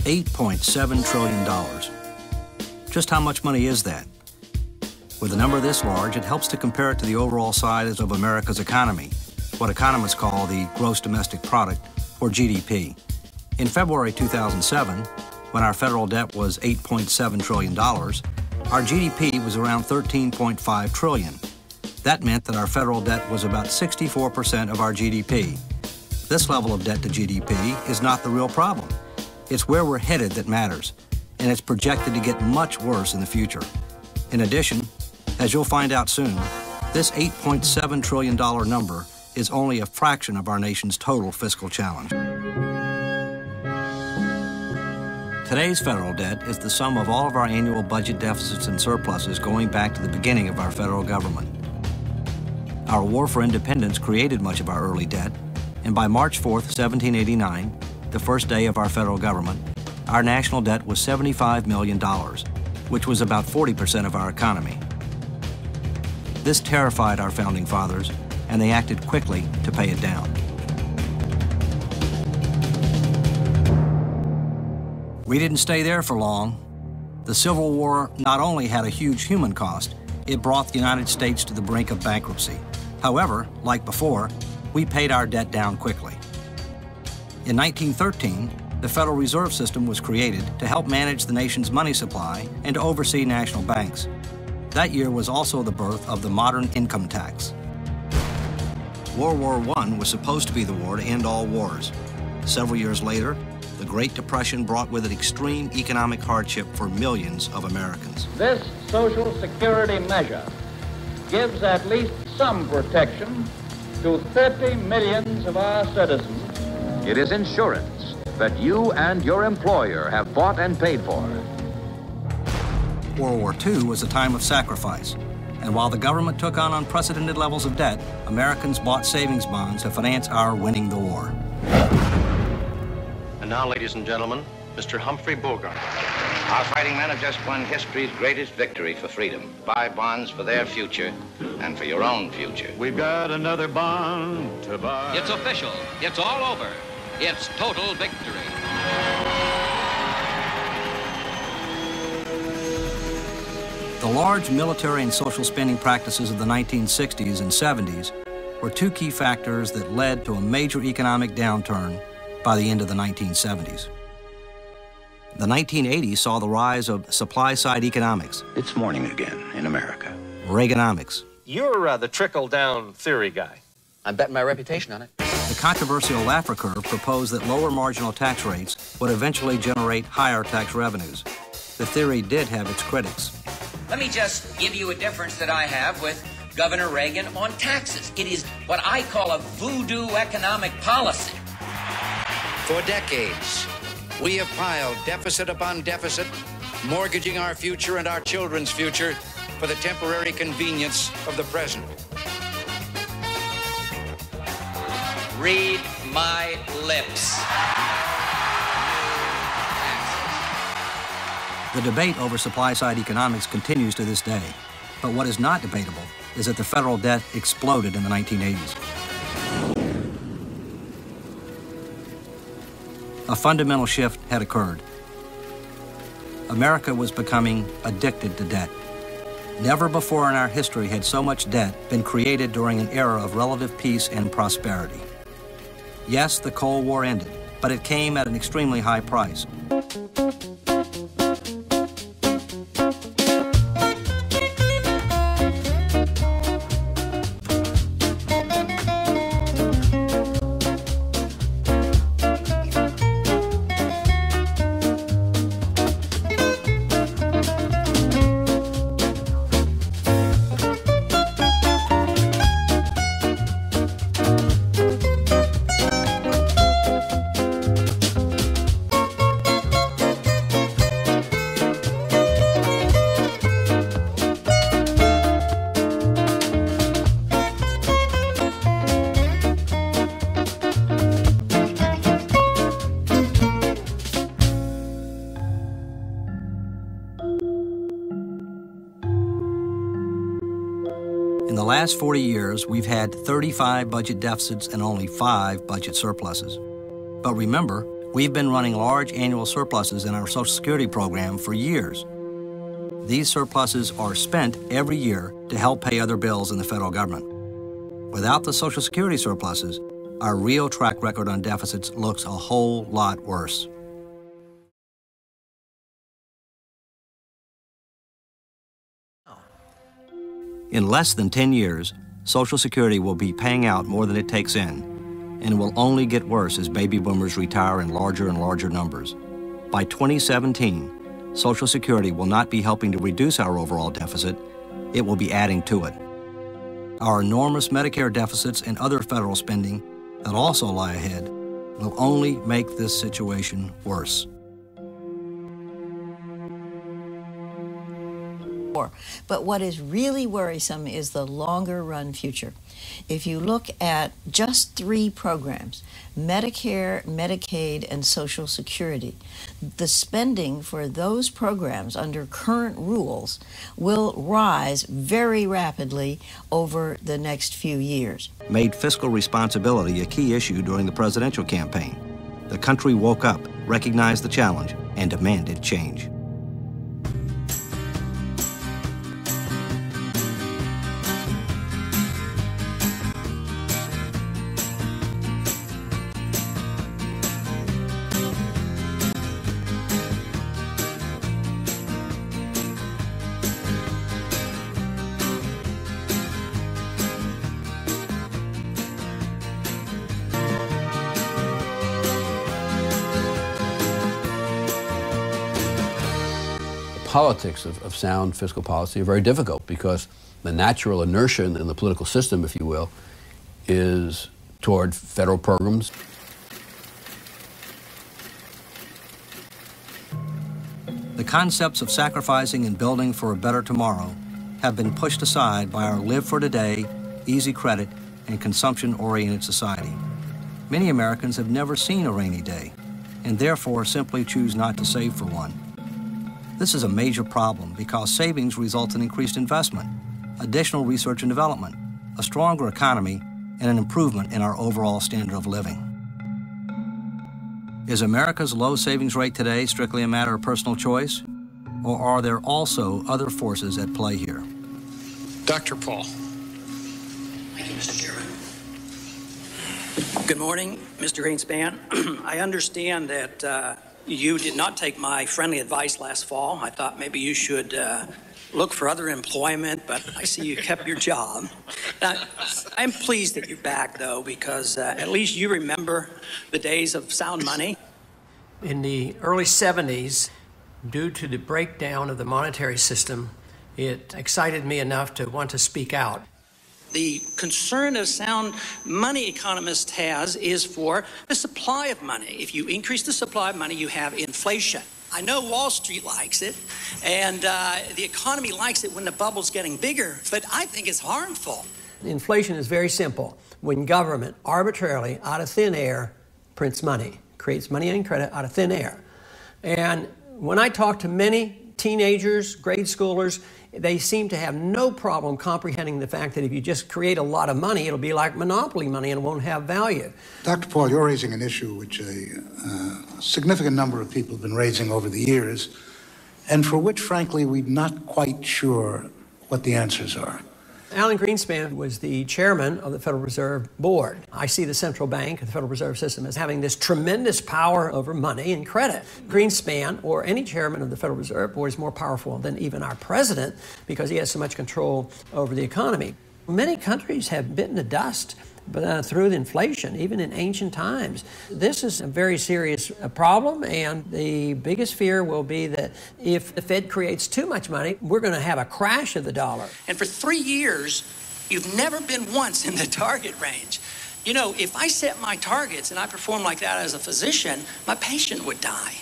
$8.7 trillion. Just how much money is that? With a number this large, it helps to compare it to the overall size of America's economy, what economists call the gross domestic product, or GDP. In February 2007, when our federal debt was $8.7 trillion, our GDP was around $13.5 trillion. That meant that our federal debt was about 64% of our GDP. This level of debt to GDP is not the real problem. It's where we're headed that matters, and it's projected to get much worse in the future. In addition, as you'll find out soon, this $8.7 trillion number is only a fraction of our nation's total fiscal challenge. Today's federal debt is the sum of all of our annual budget deficits and surpluses going back to the beginning of our federal government. Our war for independence created much of our early debt, and by March 4th, 1789, the first day of our federal government, our national debt was $75 million, which was about 40% of our economy. This terrified our founding fathers, and they acted quickly to pay it down. We didn't stay there for long. The Civil War not only had a huge human cost, it brought the United States to the brink of bankruptcy. However, like before, we paid our debt down quickly. In 1913, the Federal Reserve System was created to help manage the nation's money supply and to oversee national banks. That year was also the birth of the modern income tax. World War I was supposed to be the war to end all wars. Several years later, the Great Depression brought with it extreme economic hardship for millions of Americans. This Social Security measure gives at least some protection to 30 million of our citizens. It is insurance that you and your employer have bought and paid for. World War II was a time of sacrifice, and while the government took on unprecedented levels of debt, Americans bought savings bonds to finance our winning the war. And now, ladies and gentlemen, Mr. Humphrey Bogart. Our fighting men have just won history's greatest victory for freedom. Buy bonds for their future and for your own future. We've got another bond to buy. It's official. It's all over. It's total victory. The large military and social spending practices of the 1960s and 70s were two key factors that led to a major economic downturn by the end of the 1970s. The 1980s saw the rise of supply-side economics. It's morning again in America. Reaganomics. You're the trickle-down theory guy. I'm betting my reputation on it. The controversial Laffer curve proposed that lower marginal tax rates would eventually generate higher tax revenues. The theory did have its critics. Let me just give you a difference that I have with Governor Reagan on taxes. It is what I call a voodoo economic policy. For decades, we have piled deficit upon deficit, mortgaging our future and our children's future for the temporary convenience of the present. Read my lips. The debate over supply-side economics continues to this day. But what is not debatable is that the federal debt exploded in the 1980s. A fundamental shift had occurred. America was becoming addicted to debt. Never before in our history had so much debt been created during an era of relative peace and prosperity. Yes, the Cold War ended, but it came at an extremely high price. In the last 40 years, we've had 35 budget deficits and only 5 budget surpluses. But remember, We've been running large annual surpluses in our Social Security program for years. These surpluses are spent every year to help pay other bills in the federal government. Without the Social Security surpluses, our real track record on deficits looks a whole lot worse. In less than 10 years, Social Security will be paying out more than it takes in, and it will only get worse as baby boomers retire in larger and larger numbers. By 2017, Social Security will not be helping to reduce our overall deficit, it will be adding to it. Our enormous Medicare deficits and other federal spending that also lie ahead will only make this situation worse. But what is really worrisome is the longer run future. If you look at just 3 programs, Medicare, Medicaid, and Social Security, the spending for those programs under current rules will rise very rapidly over the next few years. Made fiscal responsibility a key issue during the presidential campaign. The country woke up, recognized the challenge, and demanded change. Politics of sound fiscal policy are very difficult because the natural inertia in the political system, if you will, is toward federal programs. The concepts of sacrificing and building for a better tomorrow have been pushed aside by our live for today, easy credit, and consumption-oriented society. Many Americans have never seen a rainy day and therefore simply choose not to save for one. This is a major problem because savings result in increased investment, additional research and development, a stronger economy, and an improvement in our overall standard of living. Is America's low savings rate today strictly a matter of personal choice, or are there also other forces at play here? Dr. Paul. Thank you, Mr. Chairman. Good morning, Mr. Greenspan. I understand that you did not take my friendly advice last fall. I thought maybe you should look for other employment, but I see you kept your job. Now, I'm pleased that you're back, though, because at least you remember the days of sound money. In the early 70s, due to the breakdown of the monetary system, it excited me enough to want to speak out. The concern a sound money economist has is for the supply of money. If you increase the supply of money, you have inflation. I know Wall Street likes it, and the economy likes it when the bubble's getting bigger, but I think it's harmful. Inflation is very simple. When government arbitrarily, out of thin air, prints money, creates money and credit out of thin air. And when I talk to many teenagers, grade schoolers, they seem to have no problem comprehending the fact that if you just create a lot of money, it'll be like monopoly money and it won't have value. Dr. Paul, you're raising an issue which a significant number of people have been raising over the years, and for which, frankly, we're not quite sure what the answers are. Alan Greenspan was the chairman of the Federal Reserve Board. I see the central bank, the Federal Reserve System, as having this tremendous power over money and credit. Greenspan, or any chairman of the Federal Reserve Board, is more powerful than even our president because he has so much control over the economy. Many countries have bitten the dust through the inflation, even in ancient times. This is a very serious problem, and the biggest fear will be that if the Fed creates too much money, we're going to have a crash of the dollar. And for 3 years, you've never been once in the target range. You know, if I set my targets and I perform like that as a physician, my patient would die.